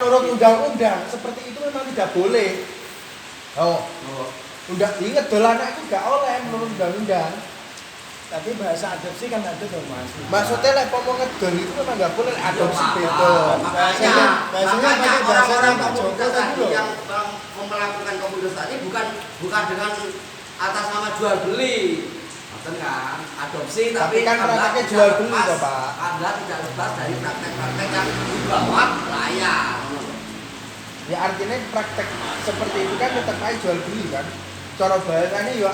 menurut undang-undang seperti itu memang tidak boleh. Ingat dolan anak itu gak oleh menurut undang-undang. Tapi bahasa adopsi kan ada tuh Mas. Maksudnya lek pomo ngedol itu memang gak boleh adopsi beda. Makanya pakai orang-orang Pak Joko komunitas tadi tadi yang melakukan komunitas tadi bukan dengan atas nama jual beli. Maksud kan adopsi Tapi kan orang pakai jual beli toh, Pak. Anda tidak lepas dari praktek-praktek yang di bawah layar. Ya artinya praktek seperti itu kan tetap aja jual beli kan. Cara bahasanya ya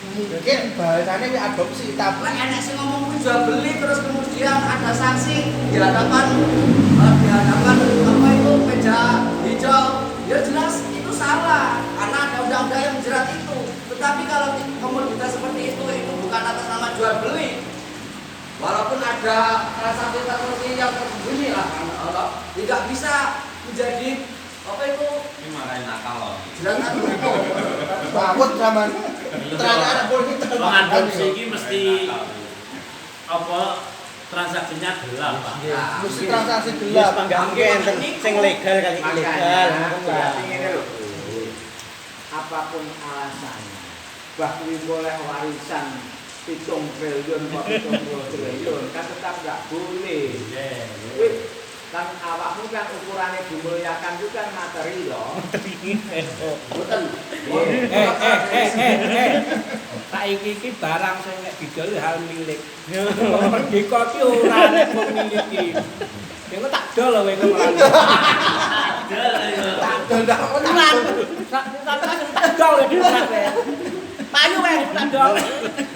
mungkin bahasanya ya adopsi tapi enek sih ngomong jual beli terus kemudian ada sanksi di hadapan apa itu meja hijau, ya jelas itu salah karena ada undang-undang yang menjerat itu. Tetapi kalau komoditas seperti itu bukan atas nama jual beli, walaupun ada transaksi yang tersembunyi lah, tidak bisa menjadi apa itu marahin nakal loh. jelas itu. bawut zaman terang anak politik Mengadopsi ini mesti apa transaksinya gelap, Pak. mesti transaksi gelap. Mungkin sing legal kali ilegal. Berarti ngene lho. Apapun alasannya, bahwa boleh warisan 7 triliun atau 70 triliun kan tetap nggak boleh. Wih, kan awakmu kan ukurannya dimuliakan itu kan materi loh. Betul. Saiki iki barang sing nek didol hal milik. Merdeka ki ora nek memiliki. Engko tak dol kowe kemarin. Tak ndak Tenan. Tak dol di rumah kowe. Payu wae tak dol.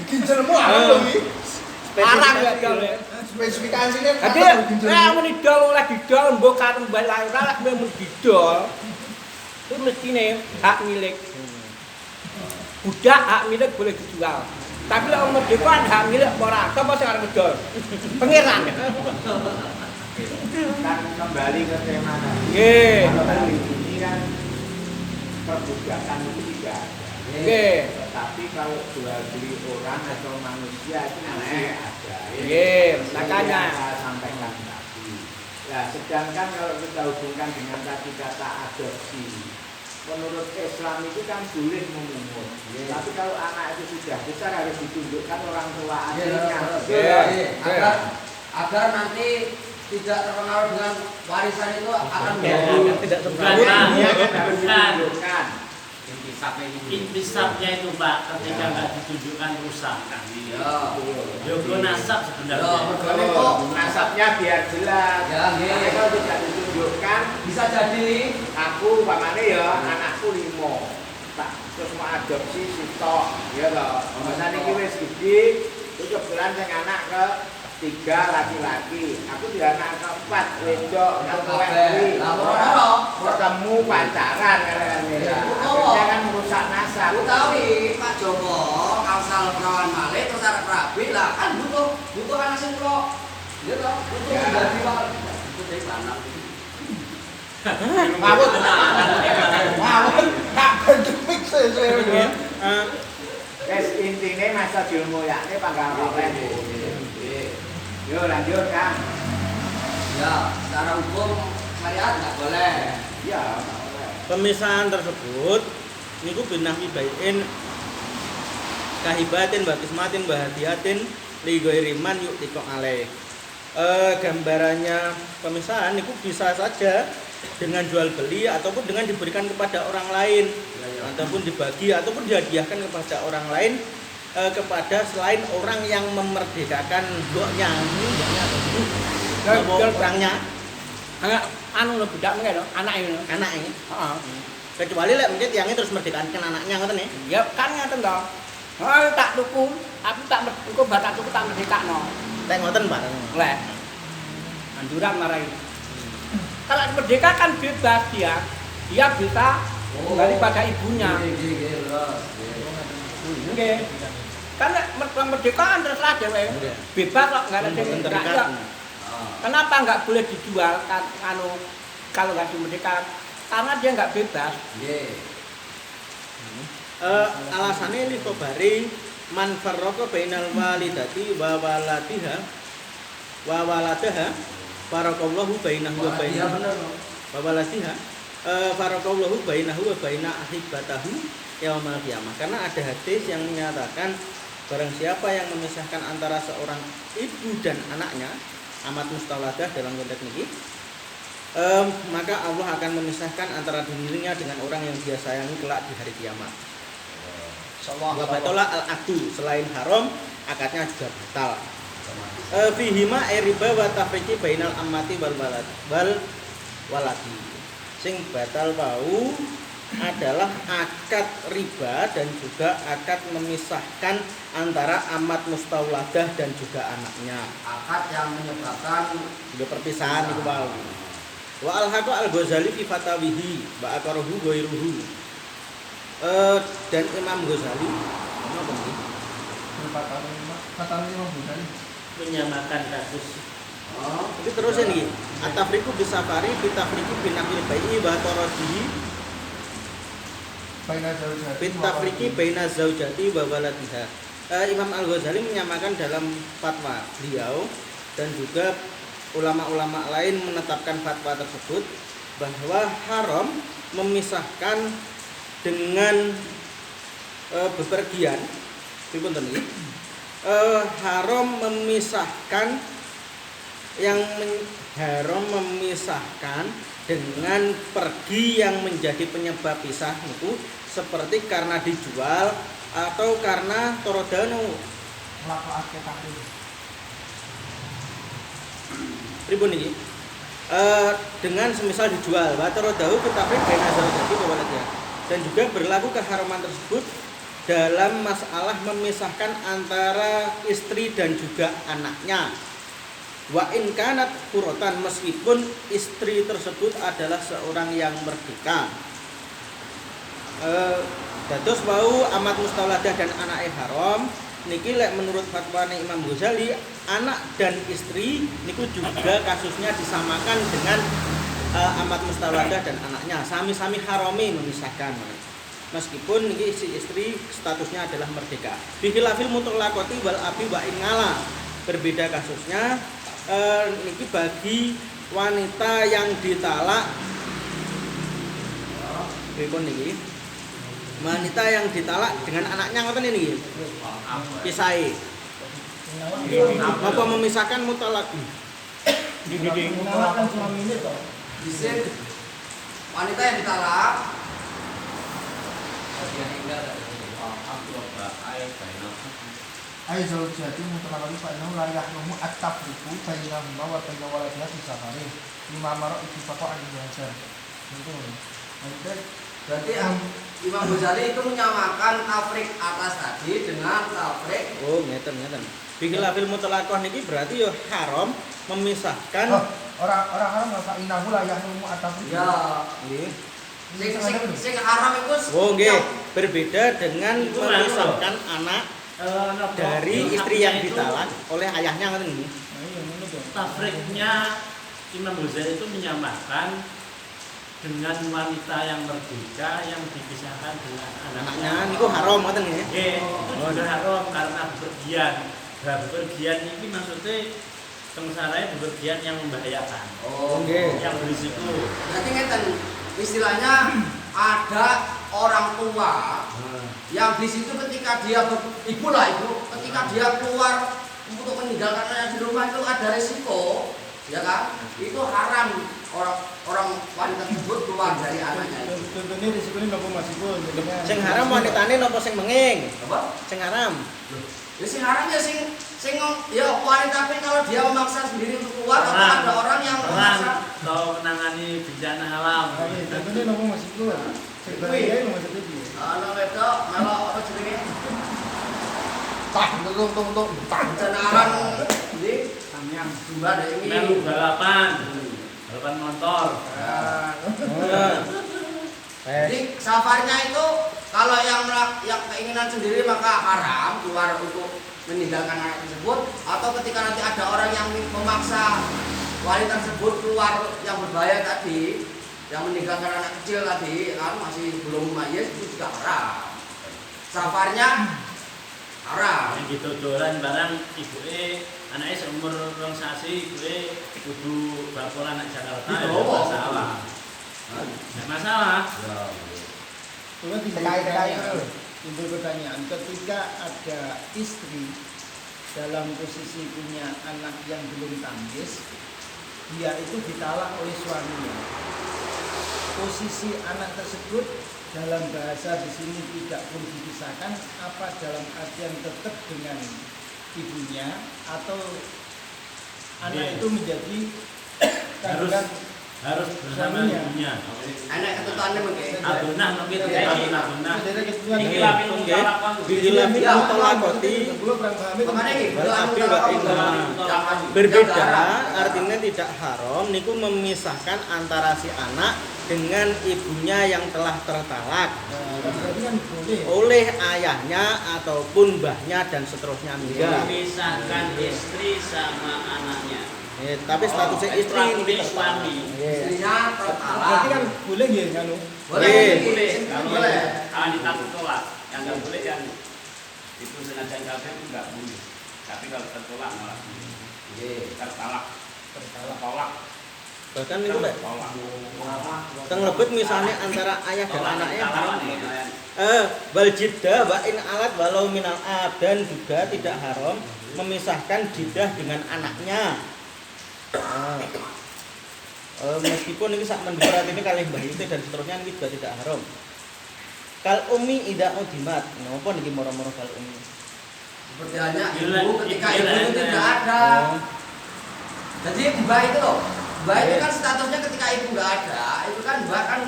ginjelmu apa lho iki Parang ya dol. spesifikasinya Dadi nek muni dol oleh didol mbok karo mbak lair ora kowe mun didol. Itu mestine hak milik. Budak hak milik boleh dijual. Tapi lek wong merdeka hak milik ora, sapa sing arep ngedol? Pangeran. Kan kembali ke tema tadi. Nggih. Kalau ini kan perbudakan itu tidak ada. Nggih. Tapi kalau jual beli orang atau manusia itu masih ada. Nggih, Itu makanya. yang saya sampaikan tadi. Nah, sedangkan kalau kita hubungkan dengan tadi kata adopsi, menurut Islam itu kan boleh memungut. Tapi kalau anak itu sudah besar harus ditunjukkan orang tua aslinya. Agar nanti tidak terpengaruh dengan warisan itu akan Tidak Harus ditunjukkan. Intisabnya itu Pak, ketika nggak ditunjukkan rusak kan. Yogo nasab sebenarnya. Makanya kok nasabnya biar jelas. Tapi kalau tidak ditunjukkan, bisa jadi aku pamane ya anakku 5. Tak terus mau adopsi sitok, ya toh. Masane iki wis gedhe, terus kebetulan sing anak ke 3 laki-laki. Aku di anak ke-4 wedok, nang kuwi. Ketemu pacaran kan akhirnya kan merusak nasab. utawi Pak Joko asal perawan malih terus arep rabi lah kan butuh anak sing kok. Ya toh, butuh dadi butuh dadi anak. ngawut tak gendemik sesuai Wes intine masa dilmoyakne panggang oleh. Yo lanjut Kang. Ya, secara hukum syariat nggak boleh. Iya, nggak boleh. Pemisahan tersebut niku binahi baiin kahibatin wa kismatin wa hadiyatin li ghairi man yu'tiqa alaih. Gambarannya pemisahan niku bisa saja dengan jual beli ataupun dengan diberikan kepada orang lain ataupun dibagi ataupun dihadiahkan kepada orang lain kepada selain orang yang memerdekakan bloknya orangnya anu lho budak mengke lho, anake lho. anaknya Heeh. kecuali lek mungkin yang terus merdekakan anaknya ngoten nih Ya kan ngaten to. Tak tuku, aku tak engko batak tuku tak merdekakno. teh ngoten Pak Leh. Anjuran marai. Kalau merdeka kan bebas dia bisa kembali pada ibunya. Nggih. Kan kemerdekaan terserah dhewe. Bebas kok enggak ada yang terikat. Kenapa enggak boleh dijual kan anu kalau enggak dimerdekakan? Karena dia enggak bebas. alasannya ini kobari man farraqa bainal walidati wa waladiha wa waladaha farakallahu bainahu wa bainahu waladiha farakallahu bainahu wa baina ahibatahu yaumal qiyamah. Karena ada hadis yang menyatakan barang siapa yang memisahkan antara seorang ibu dan anaknya, amat mustawladah dalam konteks ini, maka Allah akan memisahkan antara dirinya dengan orang yang dia sayangi kelak di hari kiamat. Wa batola al-aqdu, selain haram akadnya juga batal. Fihima riba wa tafriqi bainal ammati wal waladi. Sing batal bau adalah akad riba dan juga akad memisahkan antara amat mustauladah dan juga anaknya. Akad yang menyebabkan Perpisahan itu bau. Wa al-Haqa al-Ghazali fi fatawihi wa aqarahu ghairuhu. Dan Imam Ghazali apa ini? Kata Imam Ghazali Menyamakan kasus. Ini terus ini. At-tafriqu bisafari fi tafriqi binaqil bai'i wa taradihi bitafriqi baina zaujati wa waladiha. Imam Al-Ghazali menyamakan dalam fatwa beliau dan juga ulama-ulama lain menetapkan fatwa tersebut bahwa haram memisahkan dengan bepergian. Pripun ten iki? Haram memisahkan haram memisahkan dengan pergi yang menjadi penyebab pisah itu seperti karena dijual atau karena torodanu nglakokake takdir. Pripun iki? Dengan semisal dijual wa torodahu kitafrik baina zaujati wa waladiha. Dan juga berlaku keharaman tersebut dalam masalah memisahkan antara istri dan juga anaknya. Wa in kanat huratan, meskipun istri tersebut adalah seorang yang merdeka. Dados wau amat mustauladah dan anake haram niki lek menurut fatwane Imam Ghazali, anak dan istri niku juga kasusnya disamakan dengan amat mustauladah dan anaknya, sami-sami harami memisahkan. Meskipun niki si istri statusnya adalah merdeka. Bihilafil mutlaqati wal abi wa ingala. Berbeda kasusnya niki bagi wanita yang ditalak. Pripun niki? Wanita yang ditalak dengan anaknya ngoten ini. Pisahe. Apa memisahkan mutalak? Mengalahkan suami ini toh. Disin wanita yang ditalak Ai zaujati mutlaqati fa innahu la yahrumu at-tafriqu bainahuma wa bain waladiha fi safarin. Lima marok ittifaqu an jaza. Itu. berarti Imam Ghazali itu menyamakan tafrik atas tadi dengan tafrik. Oh, ngeten. Bihilafil mutlaqah niki berarti ya haram memisahkan. Orang haram fa innahu la yahrumu at-tafriqu. Ya. Nggih. Sing haram itu Oh, nggih. Berbeda dengan memisahkan anak dari istri yang ditalak oleh ayahnya ngoten nggih. Tafriknya Imam Ghazali itu menyamakan dengan wanita yang merdeka yang dipisahkan dengan anaknya. Niku haram ngoten nggih. Nggih, itu juga haram karena bepergian. Nah, bepergian ini maksudnya sengsaranya bepergian yang membahayakan. Oh, nggih. Yang berisiko. berarti ngeten istilahnya ada orang tua yang di situ ketika dia ibu ketika dia keluar untuk meninggalkan anaknya di rumah itu ada resiko, ya kan? Itu haram orang wanita tersebut keluar dari anaknya. Contohnya risiko ini nopo Mas Ibu? Sing haram wanitane napa sing menging? Apa? Sing haram. Ya sing haram ya sing ya wanita tapi kalau dia memaksa sendiri untuk keluar atau ada orang yang memaksa atau menangani bencana alam. Contohnya nopo Mas Ibu? Sing bahaya itu maksudnya piye? ana wedok melok apa jenenge? Tung. Bencana alam iki sampeyan jumlah ini. Melu balapan motor. Jadi safarnya itu kalau yang keinginan sendiri maka haram keluar untuk meninggalkan anak tersebut, atau ketika nanti ada orang yang memaksa wanita tersebut keluar yang berbahaya tadi, yang meninggalkan anak kecil tadi kan masih belum mayas, itu juga haram. Safarnya haram. Yang gitu dolan barang ibuke anaknya seumur 2 sasi ibuke kudu bakul anak Jakarta. Gitu. Ya, masalah. masalah. Cuma timbul pertanyaan, ketika ada istri dalam posisi punya anak yang belum tamyiz, dia itu ditalak oleh suaminya. Posisi anak tersebut dalam bahasa di sini tidak pun dipisahkan, apa dalam artian tetap dengan ibunya atau anak itu menjadi kandungan Harus bersama ibunya. Anak ketutannya mungkin. Abunah tapi itu kayak abunah. Iki lapin bilafin mutolakoti berbeda, artinya tidak haram niku memisahkan antara si anak dengan ibunya yang telah tertalak oleh ayahnya ataupun mbahnya dan seterusnya enggak. Memisahkan istri sama anaknya. Tapi statusnya istri ini suami. Istrinya tertalak. berarti kan boleh ya kan? Boleh. Boleh. Kalau ditakut tolak, yang nggak boleh yang itu sengaja kafir itu nggak boleh. Tapi kalau tertolak malah tertalak. Tolak. Bahkan niku lek teng lebet misalnya antara ayah dan anaknya wal jiddah wa in alat walau minal ab, dan juga tidak haram memisahkan jiddah dengan anaknya. Meskipun ini sak mendurat ini kali mbah itu dan seterusnya ini juga tidak haram. Kal umi ida udimat, napa niki moro-moro kal umi? Seperti halnya ibu ketika ibu itu tidak ada. Jadi mbak itu loh, mbak itu kan statusnya ketika ibu nggak ada, itu kan mbak kan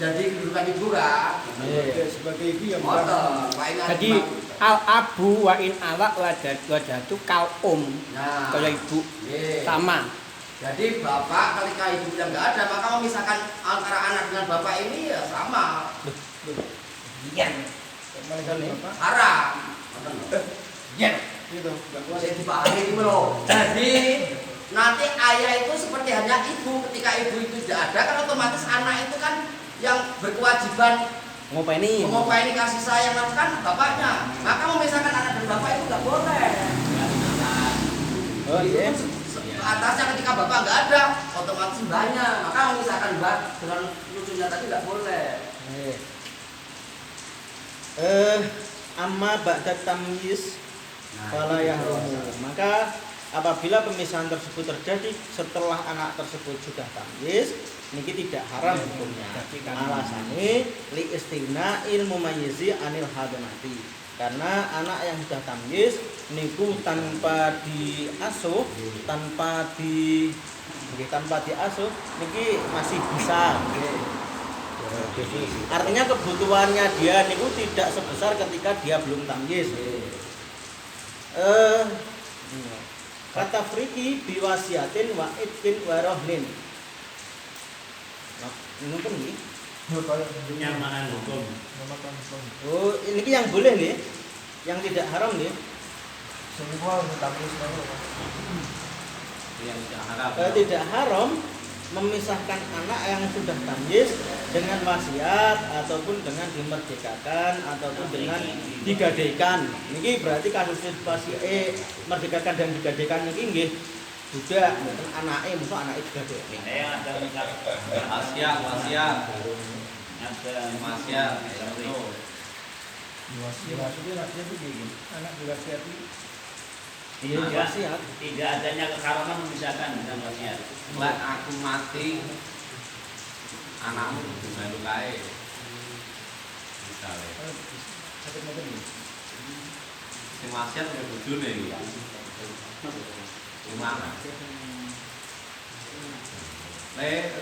jadi kedudukan ibu kan. Sebagai ibu yang Jadi al abu wa in alak wadatu kal Nah, kalau ibu sama. jadi bapak ketika ibu yang nggak ada, maka memisahkan antara anak dengan bapak ini ya sama. Iya. Haram. Iya. gitu. Saya dipahami ini loh. Jadi nanti ayah itu seperti hanya ibu, ketika ibu itu tidak ada kan otomatis anak itu kan yang berkewajiban Ngopeni kasih sayang kan bapaknya. Maka memisahkan anak dan bapak itu nggak boleh. Oh iya. Atasnya ketika bapak nggak ada, otomatis mbahnya. Maka memisahkan mbah dengan lucunya tadi nggak boleh. Amma ba'da tamyiz fala yahrumu. Maka apabila pemisahan tersebut terjadi setelah anak tersebut sudah tamyiz, niki tidak haram hukumnya. Alasannya li istina'il mumayyizi anil hadamati. Karena anak yang sudah tamyiz niku tanpa diasuh, tanpa diasuh niki masih bisa. Artinya kebutuhannya dia niku tidak sebesar ketika dia belum tamyiz. Kata friki biwasiatin wa itkin wa rohnin. Mungkin nih. Kenyamanan hukum. Oh, ini yang boleh nih. Yang tidak haram nih. Semua tamyiz Yang tidak haram. Tidak haram memisahkan anak yang sudah tamyiz dengan wasiat ataupun dengan dimerdekakan ataupun dengan digadaikan. Ini berarti kasus merdekakan dan digadaikan ini nggih juga anaknya musuh anaknya digadaikan. Ada wasiat. Maksudnya wasiat itu gini. Anak diwasiati Tidak adanya keharaman memisahkan dengan wasiat. Buat aku mati, anakmu juga lukai. Misalnya, si wasiat udah bujune gitu. Gimana?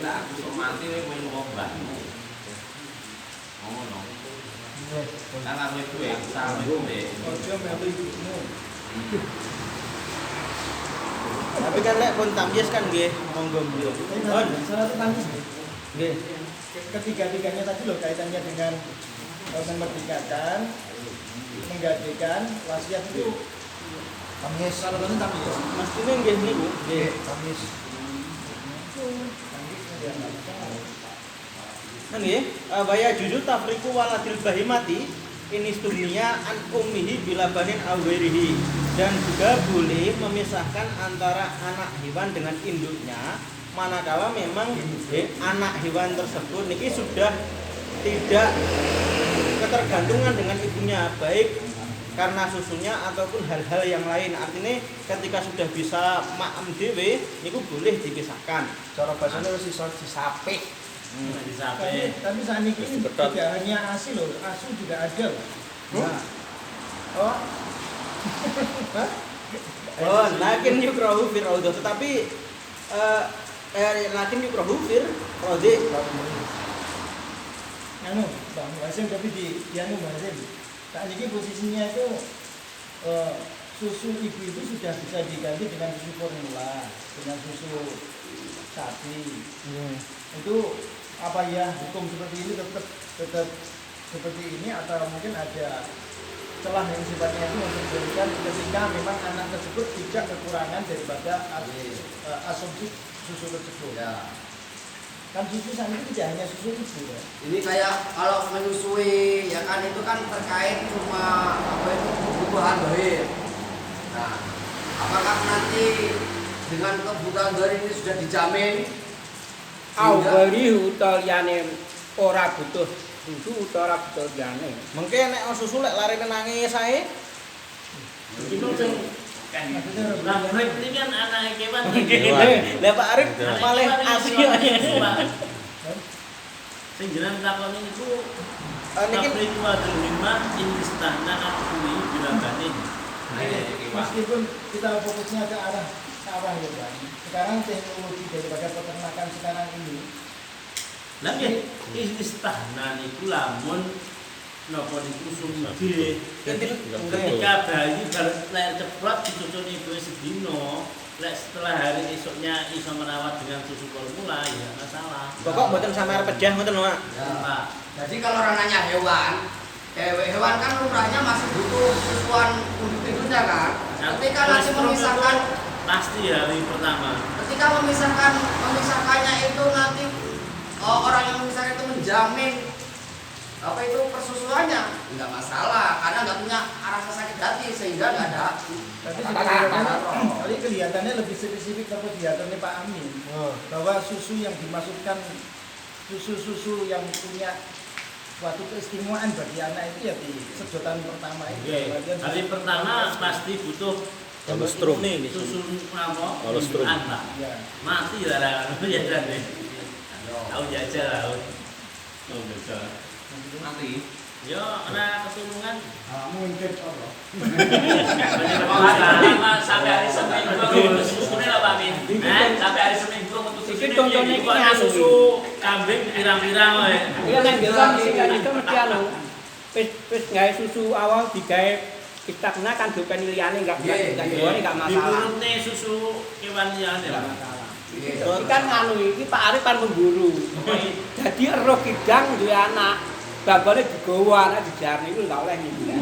Lah aku sok mati kowe ngobatmu. Ngono. Kan aku itu ya, sama itu deh. ojo melu ibumu. Tapi kan lek pun tamyiz kan nggih monggo beliau. Salah satu tamyiz Nggih. ketiga-tiganya tadi loh kaitannya dengan memerdekakan, menggadaikan, wasiat itu tamyiz. salah satu tamyiz. Mestine nggih niku. Nggih. Tamyiz. Nggih, waya jujur tafriku waladil bahimati ini dunia an ummihi bila banin awirihi, dan juga boleh memisahkan antara anak hewan dengan induknya manakala memang anak hewan tersebut niki sudah tidak ketergantungan dengan ibunya, baik karena susunya ataupun hal-hal yang lain. Artinya ketika sudah bisa maem dhewe niku boleh dipisahkan. Cara bahasanya wis iso disapik. Tapi saat ini tidak hanya ASI loh, ASU juga ada loh. Nah. Oh. Hah? Oh, lakin yukrahu fir raudhah, tetapi lakin yukrahu fir raudhah. Anu, Bang Hasim tapi di anu Bang Hasim. Saat ini posisinya itu susu ibu itu sudah bisa diganti dengan susu formula, dengan susu sapi. Itu apa ya, hukum seperti ini tetap seperti ini atau mungkin ada celah yang sifatnya itu untuk diberikan ketika memang anak tersebut tidak kekurangan daripada asumsi susu tersebut. Ya. Kan susu saat ini tidak hanya susu ibu ya. Ini kayak kalau menyusui ya kan itu kan terkait cuma apa itu kebutuhan zahir. Nah, apakah nanti dengan kebutuhan zahir ini sudah dijamin? Awali utaliyane ora butuh susu utawa ora butuh liyane. Mengke nek susu lek lari nangis sae. Itu sing nah, ini kan anak kewan. Lah Pak Arif malah asli aja. Sing jenengan takoni niku niki itu ada 5 inistahna akui bilabane. Meskipun kita fokusnya ke arah ya Bang. Sekarang teknologi daripada peternakan sekarang ini. Lah nggih, inistahna niku lamun napa dikusum nggih. Ketika bayi lek ceplok disusun ibu sedino, lek setelah hari esoknya iso merawat dengan susu formula ya masalah. pokok mboten samar pejah ngoten lho, Pak. Ya, Pak. Jadi kalau orang nanya hewan kan lumrahnya masih butuh susuan untuk tidurnya kan. Ketika nanti memisahkan pasti hari pertama. Ketika memisahkannya itu nanti orang yang memisahkan itu menjamin apa itu persusuannya nggak masalah karena nggak punya rasa sakit hati sehingga nggak ada. Tapi kali kelihatannya lebih spesifik apa kelihatannya Pak Amin bahwa susu yang dimaksudkan susu yang punya suatu keistimewaan bagi anak itu ya di sedotan pertama itu. Hari pertama pasti butuh Kolostrum nih susu apa? Kolostrum. Anak. Ya. Mati lah ya kan. Tahu jajal lah. Oh, jajal. Mati. Yo, anak keturunan. Mungkin apa? Sampai hari Seminggu susunya lah Pak Min. Sampai hari Seminggu untuk susu. Iki contohnya iki ada anu. susu kambing pirang-pirang wae. Iya kan biasa sing itu mesti anu. Wis gawe susu awal digawe kitabna kan dopen liyane enggak masalah. Diurutne susu kewan liyane lah. Iki kan anu iki Pak Arif kan memburu. Jadi ero kidang duwe anak. Babane digawa anak dijarne iku enggak oleh ngene.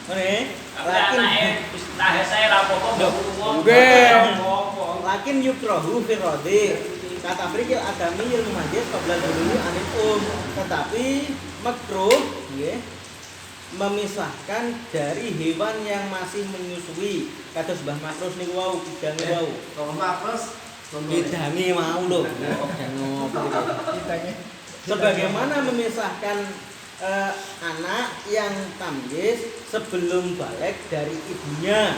Ngene. Tapi anake wis tahe sae ra apa-apa mbok wong. Nggih. Lakin yukrahu fir raudhah. Kata frikil adami ilmu majid qabla dulu anil tetapi makruh nggih memisahkan dari hewan yang masih menyusui. Kados Mbah Makros niku wau bidange wau. Kalau Makros Bidange mau lho. Sebagaimana memisahkan anak yang tamyiz sebelum balik dari ibunya.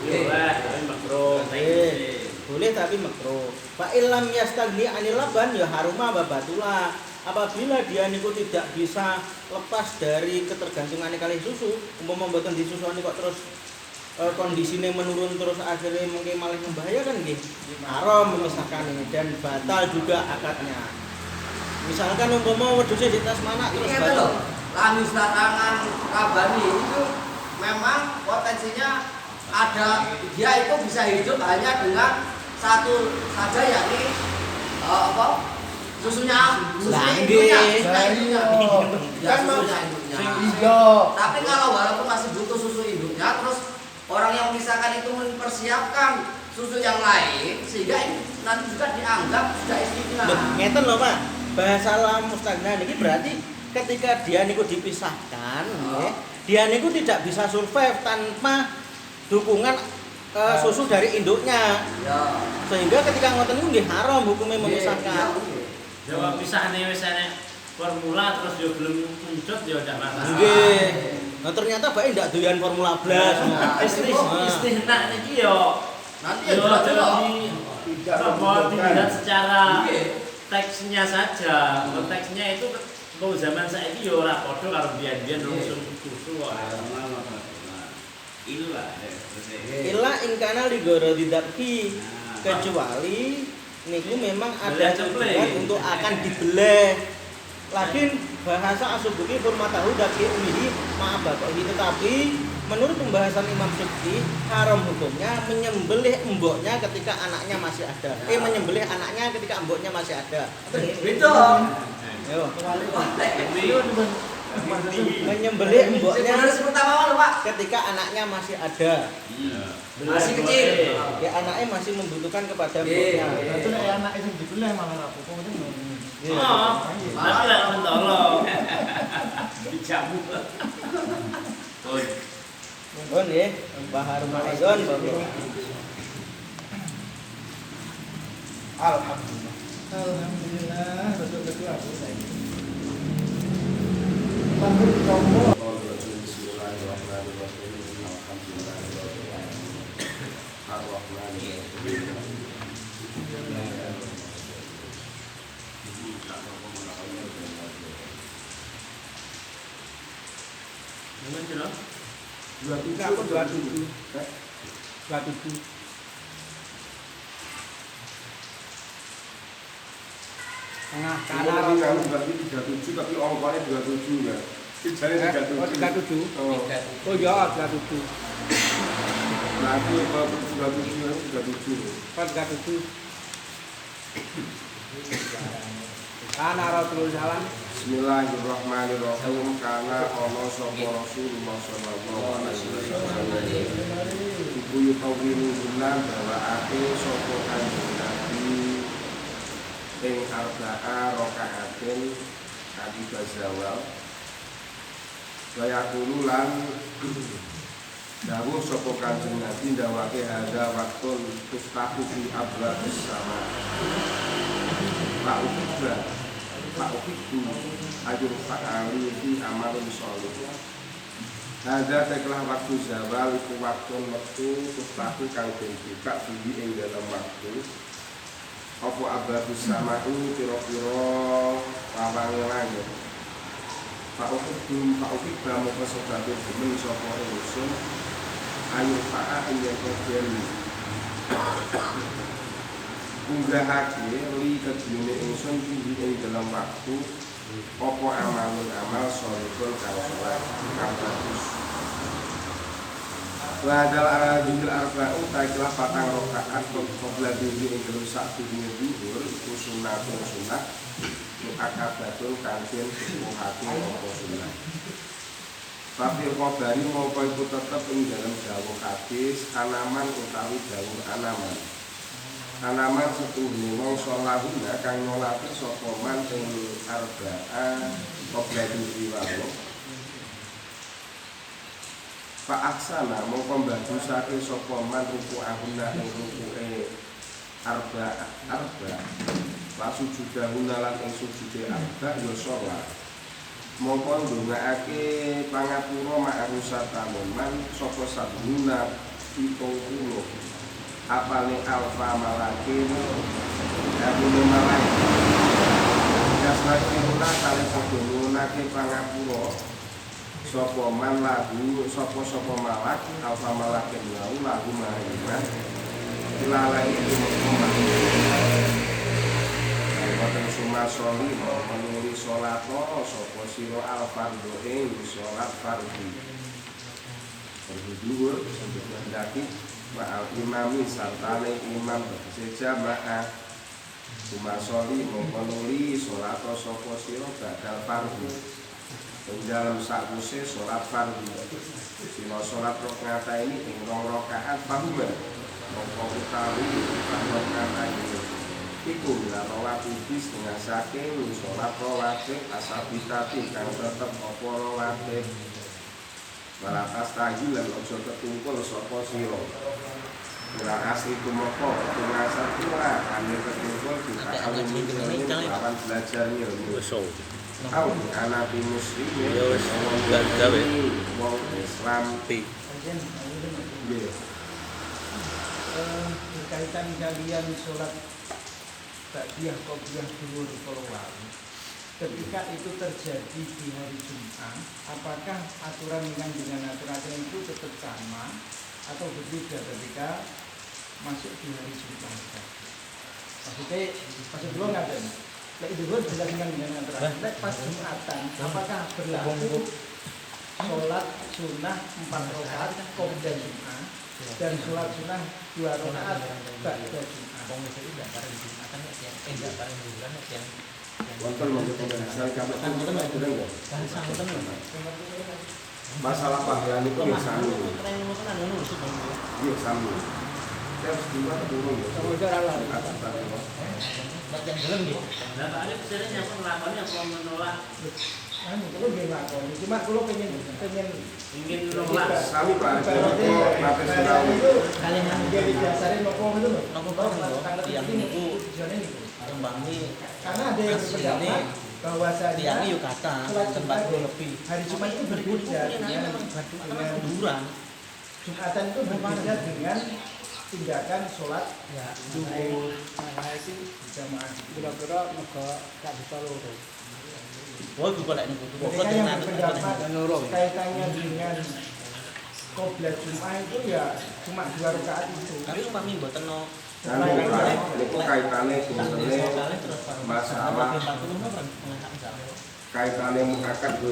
Boleh, tapi makruh. Boleh tapi makruh. Fa illam yastagni anil laban ya haruma babatula. Apabila dia niku tidak bisa lepas dari ketergantungan kali susu, umpama mboten disusoni kok terus kondisinya menurun terus akhirnya mungkin malah membahayakan nggih. Haram memisahkan ini dan batal juga akadnya. Misalkan umpama wedhuse di tas mana terus ini batal. loh, lanjut larangan rabani itu memang potensinya ada, dia itu bisa hidup hanya dengan satu saja yakni susunya ibunya. Kan Susunya ibunya. Tapi kalau walaupun masih butuh susu ibunya, terus orang yang misalkan itu mempersiapkan susu yang lain sehingga ini nanti juga dianggap sudah istimewa. Ngeten lho Pak. Bahasa lam mustagna niki berarti ketika dia niku dipisahkan, nggih, dia niku tidak bisa survive tanpa dukungan susu dari induknya. Ya. Sehingga ketika ngoten niku nggih haram hukumnya Iya, memisahkan. iya. Jawab pisahne wis enek formula terus yo belum muncut yo ndak masalah. Nggih. Nah ternyata Mbak ndak doyan formula blas. Istihna niki yo Nanti yo ya jelas. Tidak apa dilihat secara Iya. teksnya saja. Konteksnya itu kalau zaman saiki yo ora padha karo biyen-biyen langsung susu kok. Ilah terus Illa ingkana ligoro didaki kecuali niku memang ada tujuan untuk akan dibelah. Lakin bahasa asubuki purmatahu daki umihi maaf bapak ini, tetapi menurut pembahasan Imam Subki haram hukumnya menyembelih emboknya ketika anaknya masih ada. Menyembelih anaknya ketika emboknya masih ada. Itu. Yo. Ini Menyembelih emboknya Generasi pertama mana, Pak? ketika anaknya masih ada. Masih kecil. Ya anaknya masih membutuhkan kepada Iya. emboknya. Berarti nek anak itu dibelah malah rapuh itu Iya. Oh, tapi lah mentolo. dijamu. Oh, Mohon ya, Bahar Ramadan Bapak. Alhamdulillah. Alhamdulillah betul-betul aku saya. Gimana sih, no? 27 apa 27? 27. Tengah kanan. Kalau kamu berarti 37 tapi ongkosnya 27 ya. Sijane 37. Oh 37. Oh. Oh ya 37. Berarti kalau 37 37. Pas 37. Kana Rasulullah Bismillahirrahmanirrahim. Kana ono sapa Rasulullah sallallahu alaihi wasallam. Ibu yukawilu bulan bahwa ake sapa kanjeng Nabi ing arba'a rakaatin adiba zawal. Wa yaqulu lan dawuh sapa kanjeng Nabi ndawake hadza waktun tustaku fi ablaqis sama. Pak Ukibu ajur fa'ali fi amalun sholih. Hadza teklah waktu zawal iku waktu metu tustaku kang den buka fi ing dalam waktu apa abadus sama'u pira-pira lawang langit. Pak Ukibu moko sebab demen sapa ingsun ayu fa'a ing yen unggahake li kedune ingsun tinggi ing dalam waktu apa amalun amal sholihun kang saleh kang bagus. Wadal arajul arba'u ta'ilah patang rakaat qabla diri ing dalam sak dunya dhuwur iku sunatun sunat muakkabatun kangen sepuhati apa sunat. Tapi khabari mongko iku tetep ing dalam dawuh hadis anaman utawi dawuh anaman. Anaman setuhune wong salahuna kang nolati sapa man ing arba'a qabla diri wae. Pak aksana mongko mbagusake sapa man ruku ahuna ing rukuke arba wa sujudahuna lan ing sujude arba ya salat mongko ndongaake pangapura ma'rusatan man sapa sabuna 70 apane alfa malakin abune malaikat jasnakiruna kali sedulunake pangapura sapa man lagu sapa malak alfa malakin lagu mahiman ilalai itu Wonten sumasoli menuli salat sapa sira al-fardhu ing salat fardhu. Berdua sampai mendaki ma'al imami sartane imam sejamaah sumasoli menuli salat sapa sira badal fardhu. Ing dalam sakuse salat fardhu. Sila salat rakaat ini ing 2 rakaat pahuma. Mongko utawi rakaat ini iku rawatibis dengan saking sholat rawatib asabitati kang tetep apa rawatib walatas tagi lan ojo ketungkul sapa sira Ila asli kumoko pengasar pula kami berkumpul kita kawin ini lawan belajarnya Au anak muslimin wong Islam berkaitan kalian sholat ba'diyah qobliyah duhur keluar. Ketika itu terjadi di hari Jumat, apakah aturan dengan aturan itu tetap sama atau berbeda ketika masuk di hari Jumat? Maksud dulu nggak ada. Itu dulu jelas dengan aturan. Pas Jumatan, apakah berlaku sholat sunnah 4 rakaat qobliyah Jumat dan sholat sunnah 2 rakaat ba'da Jumat? wonten pembahasan kami masalah pahala niku ya sami. Iya sami. Terus dua turun ya. Sama jalan. Nah, Pak Alif sebenarnya yang melakukannya kalau menolak Kalau dia ngakon, cuma kalau pengen ingin menolak Sami Pak. Mate sinau. kalian yang dia didasarin nopo itu loh. Nopo bareng yang niku kembangnya Karena ada yang berpendapat bahwasanya tiangnya yuk kata tempat lebih hari Jumat itu berbeda dengan kuburan Jumatan itu berbeda dengan tindakan sholat duhur jamaah. Kira-kira mereka gak bisa lurus. oh juga lek niku Mereka yang berpendapat kaitannya dengan qobliyah Jumat itu ya cuma 2 rakaat itu. tapi umpami mboten no Niku kaitane sebenarnya masalah kaitane muhakat